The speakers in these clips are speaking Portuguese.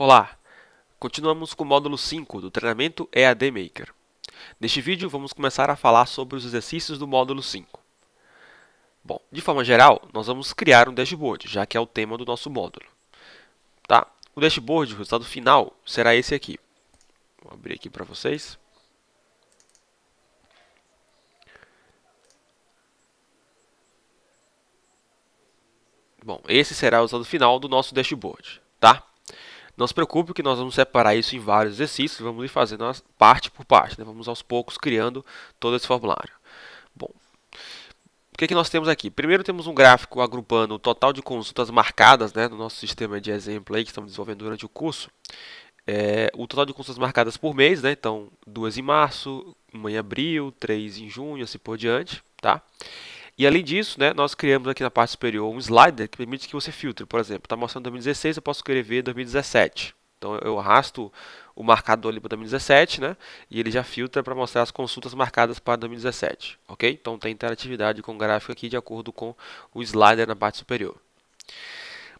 Olá, continuamos com o módulo 5 do treinamento EAD Maker. Neste vídeo vamos começar a falar sobre os exercícios do módulo 5. Bom, de forma geral, nós vamos criar um dashboard, já que é o tema do nosso módulo. Tá? O dashboard, o resultado final, será esse aqui. Vou abrir aqui para vocês. Bom, esse será o resultado final do nosso dashboard, tá? Não se preocupe que nós vamos separar isso em vários exercícios, vamos ir fazendo parte por parte, né? Vamos aos poucos criando todo esse formulário. Bom, o que nós temos aqui? Primeiro temos um gráfico agrupando o total de consultas marcadas, né, no nosso sistema de exemplo aí que estamos desenvolvendo durante o curso. O total de consultas marcadas por mês, né? Então, 2 em março, 1 em abril, 3 em junho, assim por diante, tá? E além disso, né, nós criamos aqui na parte superior um slider que permite que você filtre. Por exemplo, está mostrando 2016, eu posso escrever 2017. Então eu arrasto o marcador ali para 2017, né, e ele já filtra para mostrar as consultas marcadas para 2017. Ok? Então tem interatividade com o gráfico aqui de acordo com o slider na parte superior.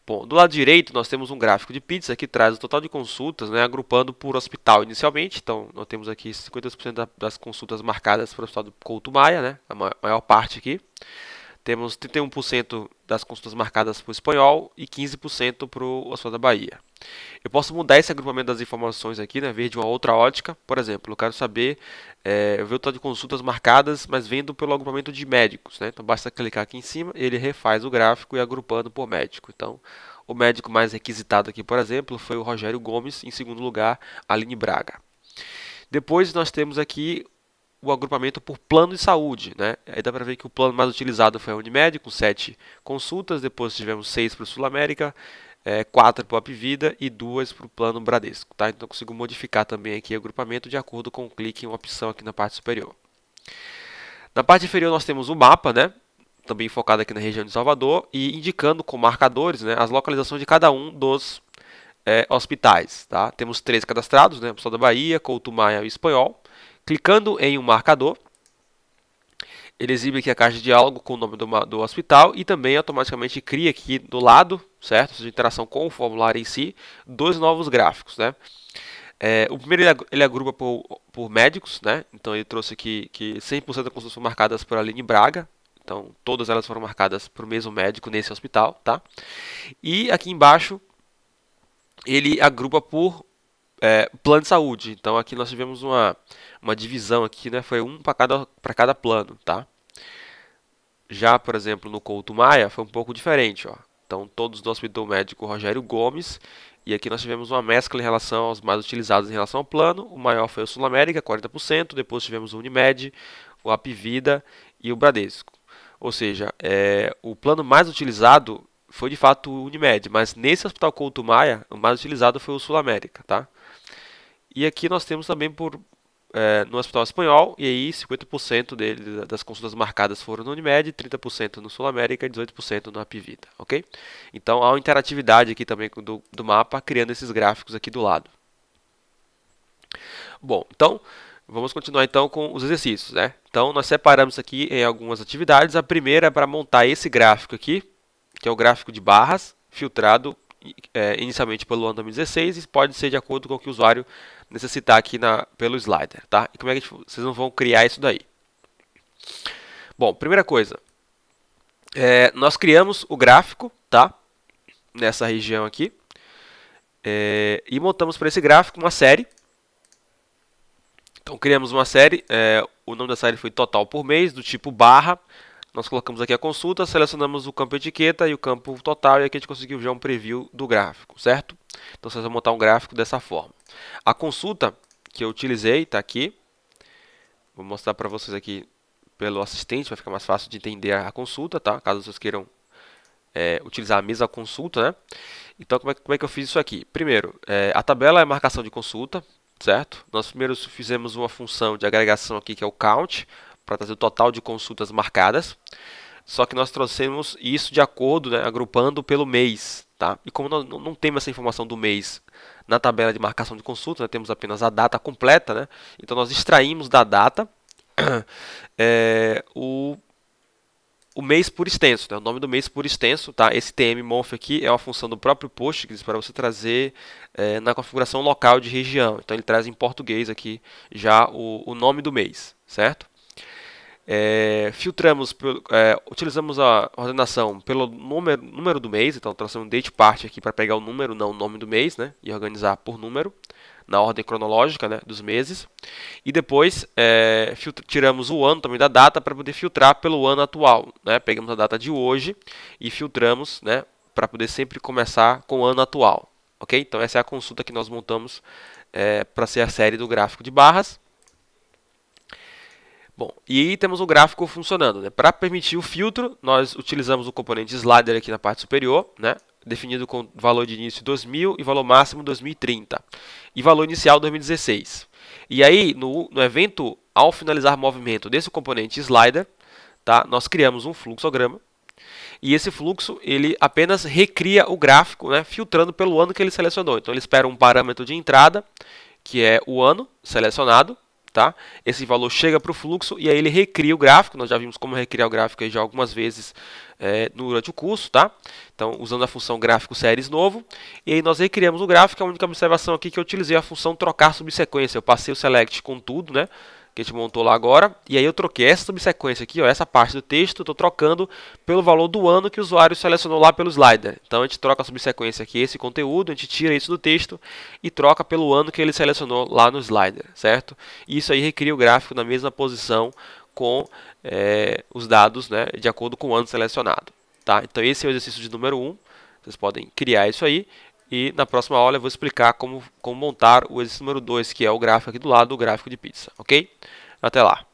Bom, do lado direito nós temos um gráfico de pizza que traz o total de consultas, né, agrupando por hospital inicialmente. Então nós temos aqui 50% das consultas marcadas para o hospital do Couto Maia, né, a maior parte aqui. Temos 31% das consultas marcadas para o espanhol e 15% para o Hospital da Bahia. Eu posso mudar esse agrupamento das informações aqui, né, ver de uma outra ótica. Por exemplo, eu quero saber, eu vejo o total de consultas marcadas, mas vendo pelo agrupamento de médicos, né? Então basta clicar aqui em cima, ele refaz o gráfico e agrupando por médico. Então, o médico mais requisitado aqui, por exemplo, foi o Rogério Gomes, em segundo lugar, a Aline Braga. Depois nós temos aqui o agrupamento por plano de saúde, né? Aí dá para ver que o plano mais utilizado foi a Unimed, com 7 consultas, depois tivemos 6 para o Sul América, 4 para o Apvida e 2 para o plano Bradesco, tá? Então eu consigo modificar também aqui o agrupamento de acordo com o clique em uma opção aqui na parte superior. Na parte inferior nós temos o mapa, né? Também focado aqui na região de Salvador e indicando com marcadores, né, as localizações de cada um dos hospitais, tá? Temos 3 cadastrados, né? Hospital da Bahia, Couto Maia e Espanhol. Clicando em um marcador, ele exibe aqui a caixa de diálogo com o nome do hospital e também automaticamente cria aqui do lado, certo? De interação com o formulário em si, 2 novos gráficos, né? O primeiro ele agrupa por médicos, né? Então ele trouxe aqui que 100% das consultas foram marcadas por Aline Braga. Então todas elas foram marcadas por mesmo médico nesse hospital, tá? E aqui embaixo ele agrupa por plano de saúde. Então aqui nós tivemos uma divisão aqui, né? Foi um para cada plano, tá? Já, por exemplo, no Couto Maia foi um pouco diferente, ó. Então todos do Hospital Médico Rogério Gomes. E aqui nós tivemos uma mescla em relação aos mais utilizados em relação ao plano. O maior foi o Sul América, 40%. Depois tivemos o Unimed, o Apvida e o Bradesco. Ou seja, o plano mais utilizado foi de fato o Unimed, mas nesse Hospital Couto Maia, o mais utilizado foi o Sul América, tá? E aqui nós temos também no Hospital Espanhol, e aí 50% das consultas marcadas foram no Unimed, 30% no Sul América e 18% no Apvida, ok? Então há uma interatividade aqui também do mapa, criando esses gráficos aqui do lado. Bom, então vamos continuar então com os exercícios, né? Então nós separamos aqui em algumas atividades. A primeira é para montar esse gráfico aqui, que é o gráfico de barras, filtrado inicialmente pelo ano 2016 e pode ser de acordo com o que o usuário necessitar aqui pelo slider, tá? E como é que vocês não vão criar isso daí? Bom, primeira coisa, nós criamos o gráfico, tá? Nessa região aqui e montamos para esse gráfico uma série. Então criamos uma série, o nome da série foi total por mês, do tipo barra. Nós colocamos aqui a consulta, selecionamos o campo etiqueta e o campo total, e aqui a gente conseguiu já um preview do gráfico, certo? Então vocês vão montar um gráfico dessa forma. A consulta que eu utilizei está aqui. Vou mostrar para vocês aqui pelo assistente, vai ficar mais fácil de entender a consulta, tá? Caso vocês queiram utilizar a mesma consulta, né? Então como é que eu fiz isso aqui? Primeiro, a tabela é marcação de consulta, certo? Nós primeiro fizemos uma função de agregação aqui que é o count, para trazer o total de consultas marcadas. Só que nós trouxemos isso de acordo, né, agrupando pelo mês, tá? E como nós não temos essa informação do mês na tabela de marcação de consulta, né, temos apenas a data completa, né? Então nós extraímos da data o o mês por extenso, né? O nome do mês por extenso, tá? Esse tmmonth aqui é uma função do próprio Postgres para você trazer na configuração local de região. Então ele traz em português aqui já o nome do mês, certo? Utilizamos a ordenação pelo número do mês, então trouxemos um date part aqui para pegar o número, não o nome do mês, né? E organizar por número, na ordem cronológica, né, dos meses. E depois tiramos o ano também da data para poder filtrar pelo ano atual, né? Pegamos a data de hoje e filtramos, né, para poder sempre começar com o ano atual. Ok? Então essa é a consulta que nós montamos para ser a série do gráfico de barras. Bom, e aí temos o gráfico funcionando, né? Para permitir o filtro, nós utilizamos o componente slider aqui na parte superior, né? Definido com valor de início 2000 e valor máximo 2030 e valor inicial 2016. E aí, no evento, ao finalizar o movimento desse componente slider, tá? Nós criamos um fluxograma e esse fluxo ele apenas recria o gráfico, né? Filtrando pelo ano que ele selecionou. Então ele espera um parâmetro de entrada, que é o ano selecionado. Tá? Esse valor chega para o fluxo e aí ele recria o gráfico. Nós já vimos como recriar o gráfico aí já algumas vezes durante o curso, tá? Então, usando a função gráfico séries novo. E aí nós recriamos o gráfico. A única observação aqui que eu utilizei a função trocar subsequência. Eu passei o select com tudo, né? Que a gente montou lá agora, e aí eu troquei essa subsequência aqui, ó, essa parte do texto, estou trocando pelo valor do ano que o usuário selecionou lá pelo slider. Então a gente troca a subsequência aqui, esse conteúdo, a gente tira isso do texto e troca pelo ano que ele selecionou lá no slider, certo? E isso aí recria o gráfico na mesma posição com os dados, né, de acordo com o ano selecionado. Tá? Então esse é o exercício de número 1, vocês podem criar isso aí. E na próxima aula eu vou explicar como montar o exercício número 2, que é o gráfico aqui do lado do gráfico de pizza, ok? Até lá!